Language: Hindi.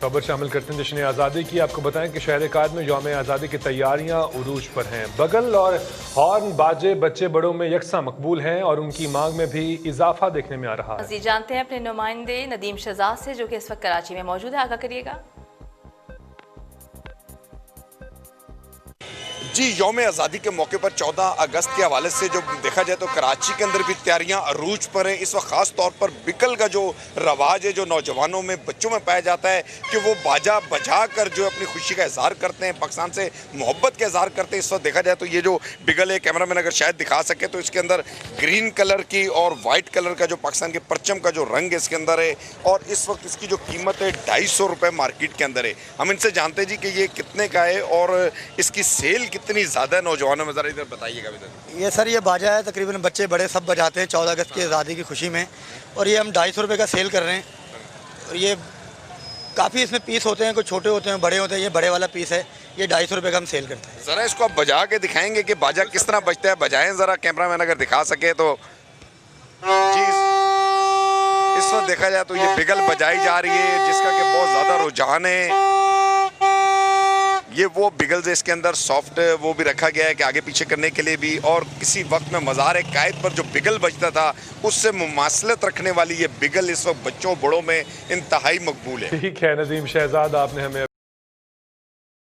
खबर शामिल करते हैं जश्न आज़ादी की। आपको बताएं कि शहर कायद में यौम आज़ादी की तैयारियां उरूज पर हैं। बगल और हॉर्न बाजे बच्चे बड़ों में यकसा मकबूल हैं और उनकी मांग में भी इजाफा देखने में आ रहा है। मज़ीद जानते हैं अपने नुमाइंदे नदीम शहजाद से, जो कि इस वक्त कराची में मौजूद है। आगाह करिएगा। जी, यौम आज़ादी के मौके पर 14 अगस्त के हवाले से जो देखा जाए तो कराची के अंदर भी तैयारियां अरूज पर हैं। इस वक्त ख़ास तौर पर बिकल का जो रवाज है, जो नौजवानों में, बच्चों में पाया जाता है कि वो बाजा बजा कर जो अपनी खुशी का इजहार करते हैं, पाकिस्तान से मोहब्बत का इजहार करते हैं। इस वक्त देखा जाए तो ये जो बिगल है, कैमरामैन अगर शायद दिखा सके तो इसके अंदर ग्रीन कलर की और वाइट कलर का जो पाकिस्तान के परचम का जो रंग है इसके अंदर है, और इस वक्त इसकी जो कीमत है 250 रुपये मार्केट के अंदर है। हम इनसे जानते हैं जी कि ये कितने का है और इसकी सेल कितनी ज़्यादा है नौजवानों में, ज़रा इधर बताइएगा। ये सर ये बाजा है, तकरीबन बच्चे बड़े सब बजाते हैं 14 अगस्त की आज़ादी की खुशी में, और ये हम 250 रुपये का सेल कर रहे हैं। और ये काफ़ी इसमें पीस होते हैं, कुछ छोटे होते हैं, बड़े होते हैं। ये बड़े वाला पीस है, ये 250 रुपये का हम सेल करते हैं। ज़रा इसको आप बजा के दिखाएंगे कि बाजा किस तरह बजता है, बजाएं ज़रा, कैमरामैन अगर दिखा सके तो। जी, इस वक्त देखा जाए तो ये बिगल बजाई जा रही है जिसका कि बहुत ज़्यादा रुझान है। ये वो बिगल्स है, इसके अंदर सॉफ्ट वो भी रखा गया है कि आगे पीछे करने के लिए भी, और किसी वक्त में मज़ार कायद पर जो बिगल बजता था उससे मुमासलत रखने वाली ये बिगल इस वक्त बच्चों बड़ों में इंतहाई मकबूल है। ठीक है नदीम शहजाद, आपने हमें